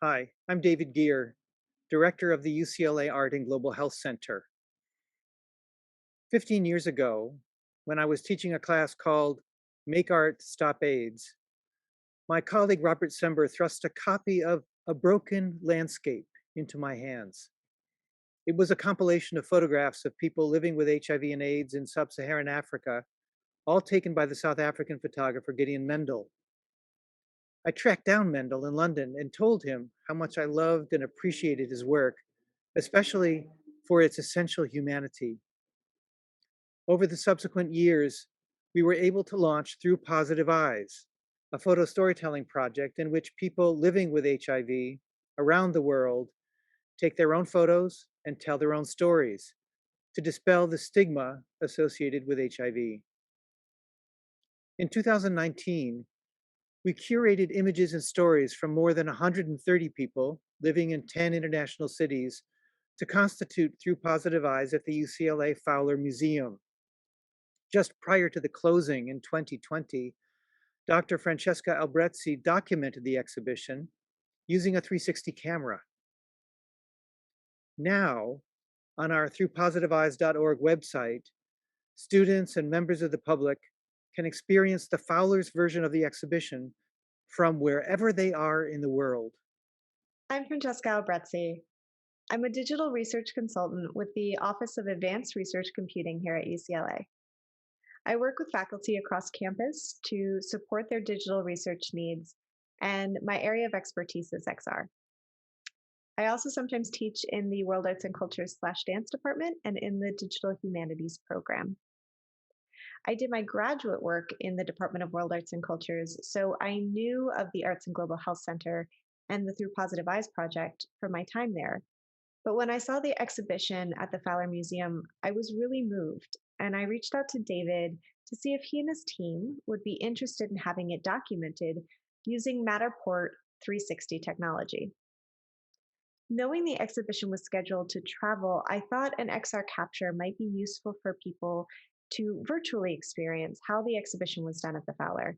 Hi, I'm David Gere, Director of the UCLA Art and Global Health Center. 15 years ago, when I was teaching a class called Make Art, Stop AIDS, my colleague Robert Sember thrust a copy of A Broken Landscape into my hands. It was a compilation of photographs of people living with HIV and AIDS in sub-Saharan Africa, all taken by the South African photographer Gideon Mendel. I tracked down Mendel in London and told him how much I loved and appreciated his work, especially for its essential humanity. Over the subsequent years, we were able to launch Through Positive Eyes, a photo storytelling project in which people living with HIV around the world take their own photos and tell their own stories to dispel the stigma associated with HIV. In 2019, we curated images and stories from more than 130 people living in 10 international cities to constitute Through Positive Eyes at the UCLA Fowler Museum. Just prior to the closing in 2020, Dr. Francesca Albrezzi documented the exhibition using a 360 camera. Now, on our throughpositiveeyes.org website, students and members of the public can experience the Fowler's version of the exhibition from wherever they are in the world. I'm Francesca Albrezzi. I'm a digital research consultant with the Office of Advanced Research Computing here at UCLA. I work with faculty across campus to support their digital research needs, and my area of expertise is XR. I also sometimes teach in the World Arts and Cultures/Dance department and in the Digital Humanities program. I did my graduate work in the Department of World Arts and Cultures, so I knew of the Arts and Global Health Center and the Through Positive Eyes project from my time there. But when I saw the exhibition at the Fowler Museum, I was really moved, and I reached out to David to see if he and his team would be interested in having it documented using Matterport 360 technology. Knowing the exhibition was scheduled to travel, I thought an XR capture might be useful for people to virtually experience how the exhibition was done at the Fowler,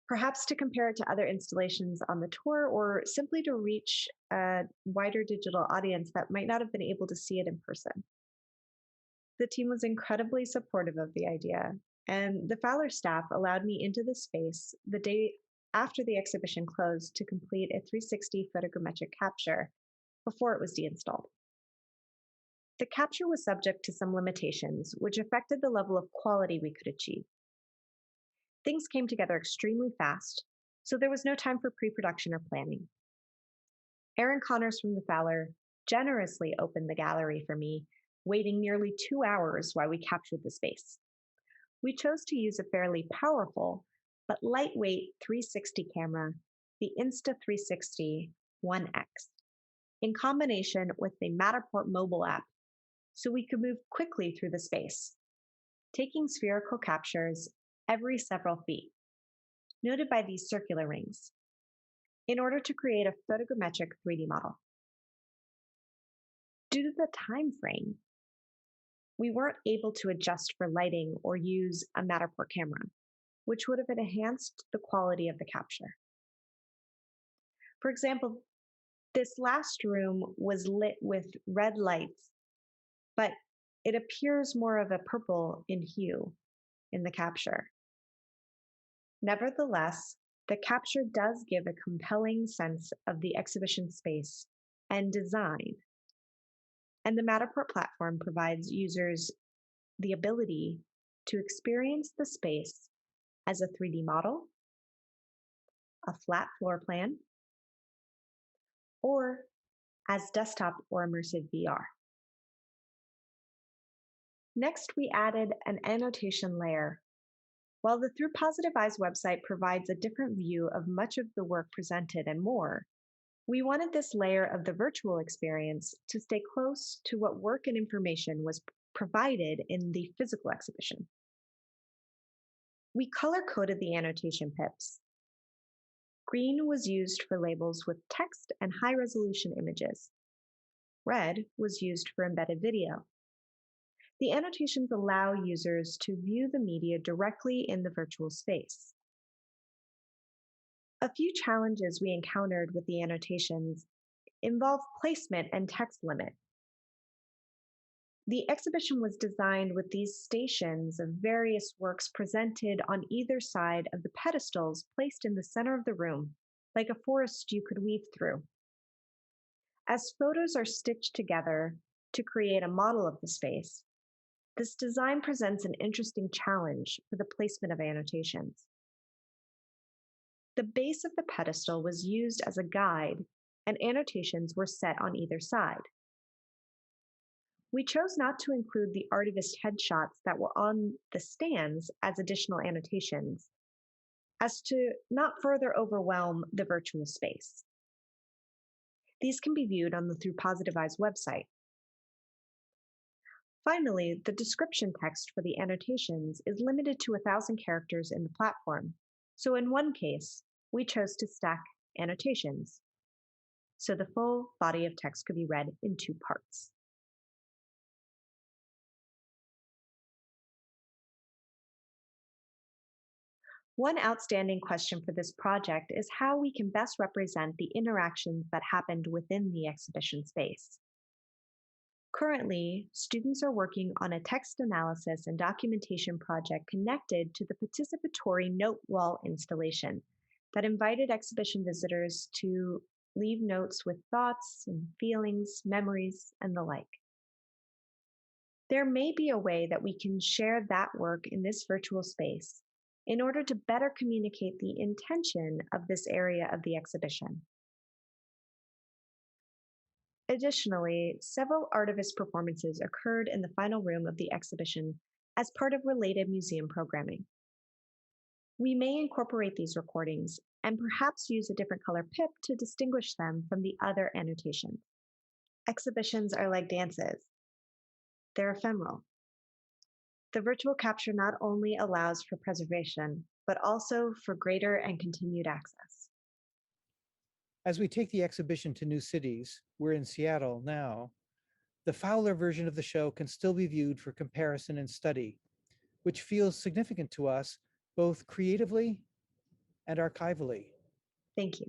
perhaps to compare it to other installations on the tour or simply to reach a wider digital audience that might not have been able to see it in person. The team was incredibly supportive of the idea, and the Fowler staff allowed me into the space the day after the exhibition closed to complete a 360 photogrammetric capture before it was deinstalled. The capture was subject to some limitations, which affected the level of quality we could achieve. Things came together extremely fast, so there was no time for pre-production or planning. Aaron Connors from the Fowler generously opened the gallery for me, waiting nearly 2 hours while we captured the space. We chose to use a fairly powerful but lightweight 360 camera, the Insta360 1X, in combination with the Matterport mobile app, so we could move quickly through the space, taking spherical captures every several feet, noted by these circular rings, in order to create a photogrammetric 3D model. Due to the time frame, we weren't able to adjust for lighting or use a Matterport camera, which would have enhanced the quality of the capture. For example, this last room was lit with red lights, but it appears more of a purple in hue in the capture. Nevertheless, the capture does give a compelling sense of the exhibition space and design, and the Matterport platform provides users the ability to experience the space as a 3D model, a flat floor plan, or as desktop or immersive VR. Next, we added an annotation layer. While the Through Positive Eyes website provides a different view of much of the work presented and more, we wanted this layer of the virtual experience to stay close to what work and information was provided in the physical exhibition. We color-coded the annotation pips. Green was used for labels with text and high-resolution images. Red was used for embedded video. The annotations allow users to view the media directly in the virtual space. A few challenges we encountered with the annotations involve placement and text limit. The exhibition was designed with these stations of various works presented on either side of the pedestals placed in the center of the room, like a forest you could weave through. As photos are stitched together to create a model of the space, this design presents an interesting challenge for the placement of annotations. The base of the pedestal was used as a guide, and annotations were set on either side. We chose not to include the artivist headshots that were on the stands as additional annotations, as to not further overwhelm the virtual space. These can be viewed on the Through Positive Eyes website. Finally, the description text for the annotations is limited to 1,000 characters in the platform, so in one case, we chose to stack annotations, so the full body of text could be read in 2 parts. One outstanding question for this project is how we can best represent the interactions that happened within the exhibition space. Currently, students are working on a text analysis and documentation project connected to the participatory note wall installation that invited exhibition visitors to leave notes with thoughts and feelings, memories, and the like. There may be a way that we can share that work in this virtual space in order to better communicate the intention of this area of the exhibition. Additionally, several artivist performances occurred in the final room of the exhibition as part of related museum programming. We may incorporate these recordings and perhaps use a different color pip to distinguish them from the other annotations. Exhibitions are like dances. They're ephemeral. The virtual capture not only allows for preservation, but also for greater and continued access. As we take the exhibition to new cities, we're in Seattle now, the Fowler version of the show can still be viewed for comparison and study, which feels significant to us both creatively and archivally. Thank you.